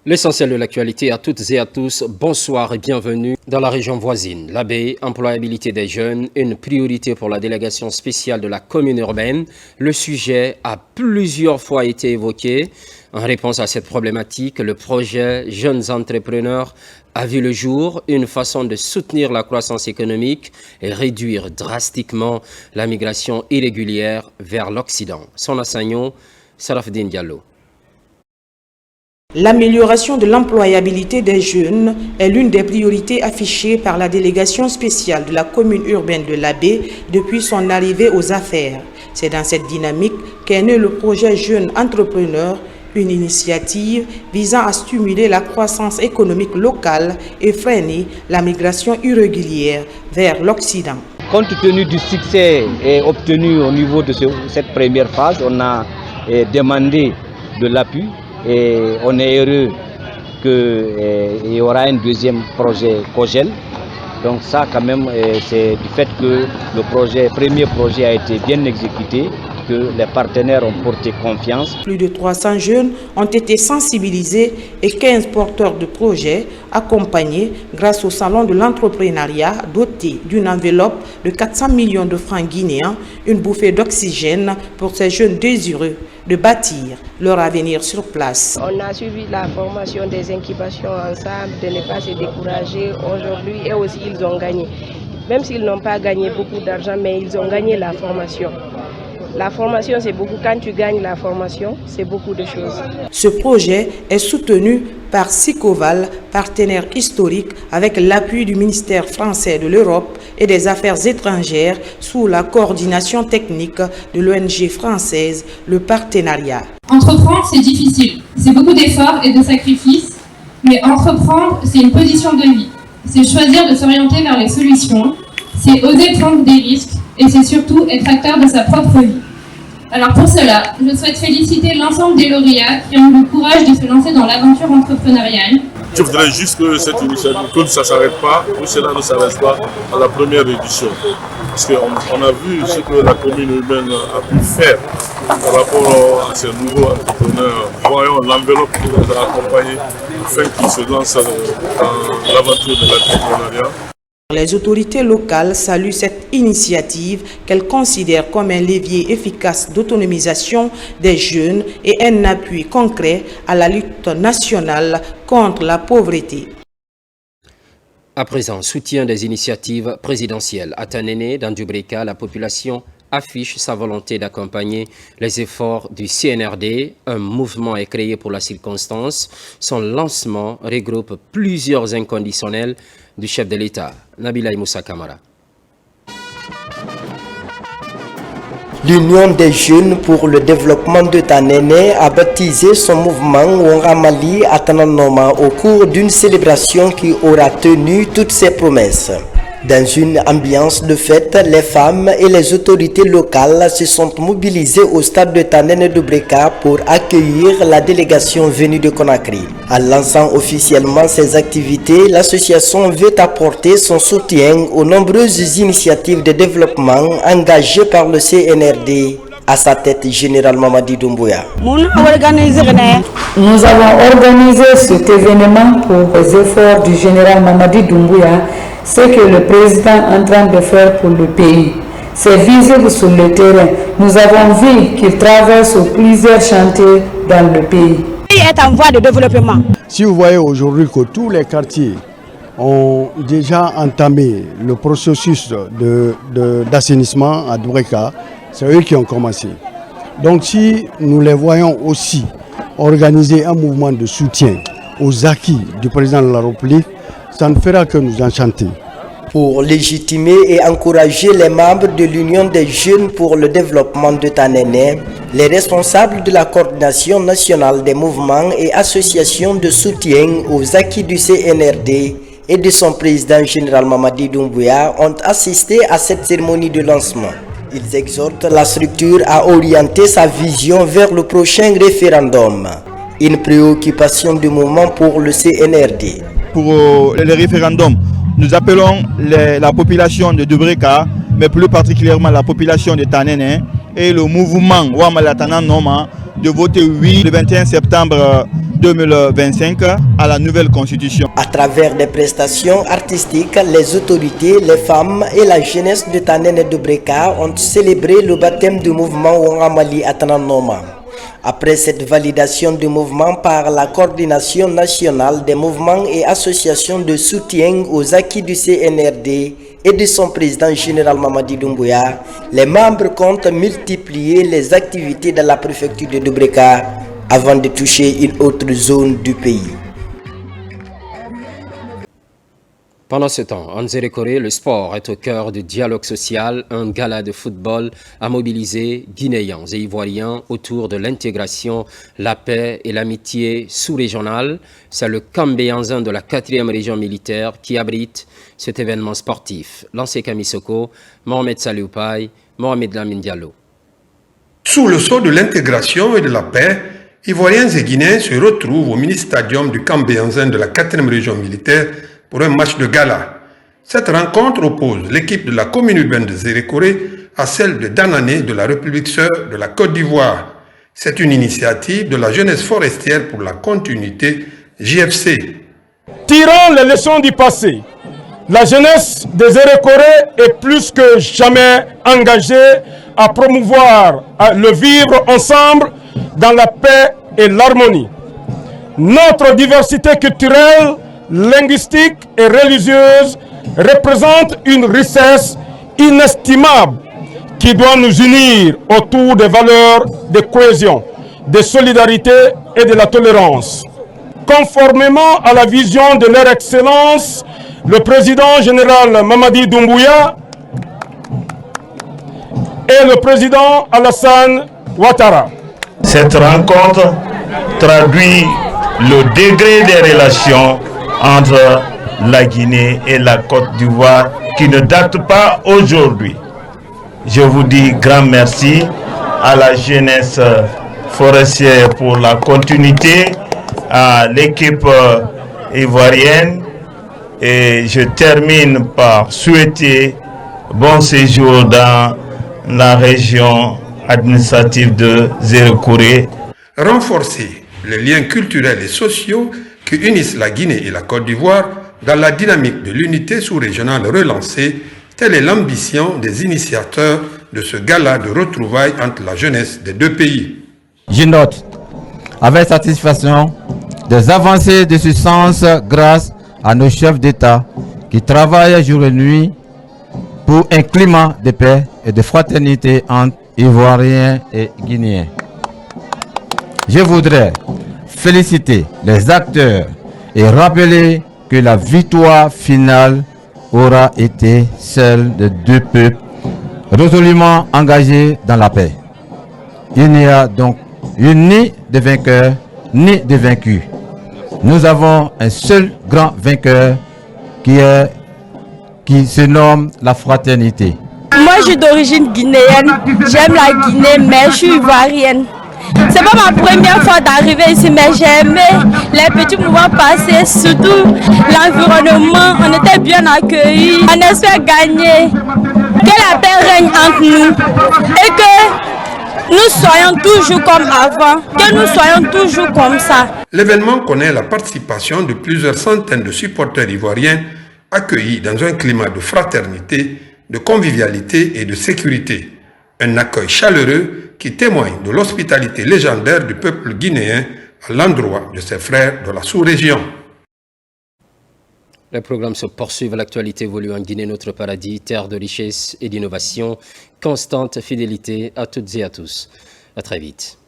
L'essentiel de l'actualité à toutes et à tous, bonsoir et bienvenue dans la région voisine. L'AB, employabilité des jeunes, une priorité pour la délégation spéciale de la commune urbaine. Le sujet a plusieurs fois été évoqué. En réponse à cette problématique, le projet Jeunes Entrepreneurs a vu le jour, une façon de soutenir la croissance économique et réduire drastiquement la migration irrégulière vers l'Occident. Son enseignant, Sarafdine Diallo. L'amélioration de l'employabilité des jeunes est l'une des priorités affichées par la délégation spéciale de la commune urbaine de l'Abbé depuis son arrivée aux affaires. C'est dans cette dynamique qu'est né le projet Jeunes Entrepreneurs, une initiative visant à stimuler la croissance économique locale et freiner la migration irrégulière vers l'Occident. Compte tenu du succès obtenu au niveau de cette première phase, on a demandé de l'appui. Et on est heureux qu'il y aura un deuxième projet COGEL. Donc ça quand même, c'est du fait que le premier projet a été bien exécuté, que les partenaires ont porté confiance. Plus de 300 jeunes ont été sensibilisés et 15 porteurs de projets accompagnés grâce au Salon de l'entrepreneuriat doté d'une enveloppe de 400 millions de francs guinéens, une bouffée d'oxygène pour ces jeunes désireux de bâtir leur avenir sur place. On a suivi la formation des incubations ensemble, de ne pas se décourager aujourd'hui et aussi ils ont gagné. Même s'ils n'ont pas gagné beaucoup d'argent, mais ils ont gagné la formation. La formation, c'est beaucoup. Quand tu gagnes la formation, c'est beaucoup de choses. Ce projet est soutenu par Sicoval, partenaire historique, avec l'appui du ministère français de l'Europe et des Affaires étrangères sous la coordination technique de l'ONG française, le partenariat. Entreprendre, c'est difficile. C'est beaucoup d'efforts et de sacrifices, mais entreprendre, c'est une position de vie. C'est choisir de s'orienter vers les solutions, c'est oser prendre des risques et c'est surtout être acteur de sa propre vie. Alors pour cela, je souhaite féliciter l'ensemble des lauréats qui ont eu le courage de se lancer dans l'aventure entrepreneuriale. Je voudrais juste que cette initiative, que ça ne s'arrête pas, que cela ne s'arrête pas à la première édition. Parce qu'on a vu ce que la commune urbaine a pu faire par rapport à ces nouveaux entrepreneurs. Voyons l'enveloppe qui les a accompagnés afin qu'ils se lancent dans l'aventure de l'entrepreneuriat. Les autorités locales saluent cette initiative qu'elles considèrent comme un levier efficace d'autonomisation des jeunes et un appui concret à la lutte nationale contre la pauvreté. À présent, soutien des initiatives présidentielles. À Tanene, dans Dubrika, la population affiche sa volonté d'accompagner les efforts du CNRD. Un mouvement est créé pour la circonstance. Son lancement regroupe plusieurs inconditionnels du chef de l'État, Nabila Moussa Kamara. L'Union des jeunes pour le développement de Tanene a baptisé son mouvement Wangamali à Tananoma au cours d'une célébration qui aura tenu toutes ses promesses. Dans une ambiance de fête, les femmes et les autorités locales se sont mobilisées au stade de Tanene Dubrika pour accueillir la délégation venue de Conakry. En lançant officiellement ses activités, l'association veut apporter son soutien aux nombreuses initiatives de développement engagées par le CNRD. À sa tête, Général Mamadi Doumbouya. Nous avons organisé cet événement pour les efforts du Général Mamadi Doumbouya. Ce que le président est en train de faire pour le pays. C'est visible sur le terrain. Nous avons vu qu'il traverse plusieurs chantiers dans le pays. Le pays est en voie de développement. Si vous voyez aujourd'hui que tous les quartiers ont déjà entamé le processus d'assainissement à Dubrika, c'est eux qui ont commencé. Donc si nous les voyons aussi organiser un mouvement de soutien aux acquis du président de la République, ça ne fera que nous enchanter. Pour légitimer et encourager les membres de l'Union des jeunes pour le développement de Tanene, les responsables de la coordination nationale des mouvements et associations de soutien aux acquis du CNRD et de son président général Mamadi Doumbouya ont assisté à cette cérémonie de lancement. Ils exhortent la structure à orienter sa vision vers le prochain référendum, une préoccupation du moment pour le CNRD. Pour le référendum, nous appelons la population de Dubrika, mais plus particulièrement la population de Tanene et le mouvement Wamala Tananoma de voter oui le 21 septembre 2025 à la nouvelle constitution. À travers des prestations artistiques, les autorités, les femmes et la jeunesse de Tanene de Breka ont célébré le baptême du mouvement Wongamali Atananoma. Après cette validation du mouvement par la coordination nationale des mouvements et associations de soutien aux acquis du CNRD et de son président général Mamadi Doumbouya, les membres comptent multiplier les activités dans la préfecture de Breka avant de toucher une autre zone du pays. Pendant ce temps, en Zérékoré, le sport est au cœur du dialogue social. Un gala de football a mobilisé Guinéens et Ivoiriens autour de l'intégration, la paix et l'amitié sous-régionale. C'est le Kambéanzin de la 4e région militaire qui abrite cet événement sportif. Lancé Kamisoko, Mohamed Salioupaï, Mohamed Lamine Diallo. Sous le sceau de l'intégration et de la paix, Ivoiriens et Guinéens se retrouvent au mini-stadium du Kambéanzin de la 4e région militaire pour un match de gala. Cette rencontre oppose l'équipe de la commune urbaine de Zérékoré à celle de Danané de la République sœur de la Côte d'Ivoire. C'est une initiative de la jeunesse forestière pour la continuité JFC. Tirant les leçons du passé, la jeunesse de Zérékoré est plus que jamais engagée à promouvoir le vivre ensemble dans la paix et l'harmonie. Notre diversité culturelle, linguistique et religieuse représente une richesse inestimable qui doit nous unir autour des valeurs de cohésion, de solidarité et de la tolérance. Conformément à la vision de leur Excellence, le président général Mamadi Doumbouya et le président Alassane Ouattara. Cette rencontre traduit le degré des relations entre la Guinée et la Côte d'Ivoire qui ne date pas aujourd'hui. Je vous dis grand merci à la jeunesse forestière pour la continuité, à l'équipe ivoirienne et je termine par souhaiter bon séjour dans la région administrative de Zérékoré. Renforcer les liens culturels et sociaux qui unissent la Guinée et la Côte d'Ivoire dans la dynamique de l'unité sous-régionale relancée, telle est l'ambition des initiateurs de ce gala de retrouvailles entre la jeunesse des deux pays. Je note avec satisfaction des avancées de ce sens grâce à nos chefs d'État qui travaillent jour et nuit pour un climat de paix et de fraternité entre Ivoiriens et Guinéens. Je voudrais féliciter les acteurs et rappeler que la victoire finale aura été celle de deux peuples résolument engagés dans la paix. Il n'y a donc ni de vainqueur ni de vaincu. Nous avons un seul grand vainqueur qui se nomme la fraternité. Moi je suis d'origine guinéenne, j'aime la Guinée mais je suis ivoirienne. C'est pas ma première fois d'arriver ici, mais j'ai aimé les petits mouvements passés, surtout l'environnement. On était bien accueillis. On espère gagner, que la paix règne entre nous et que nous soyons toujours comme avant, que nous soyons toujours comme ça. L'événement connaît la participation de plusieurs centaines de supporters ivoiriens accueillis dans un climat de fraternité, de convivialité et de sécurité. Un accueil chaleureux qui témoigne de l'hospitalité légendaire du peuple guinéen à l'endroit de ses frères de la sous-région. Le programme se poursuit. L'actualité évolue en Guinée, notre paradis, terre de richesse et d'innovation. Constante fidélité à toutes et à tous. À très vite.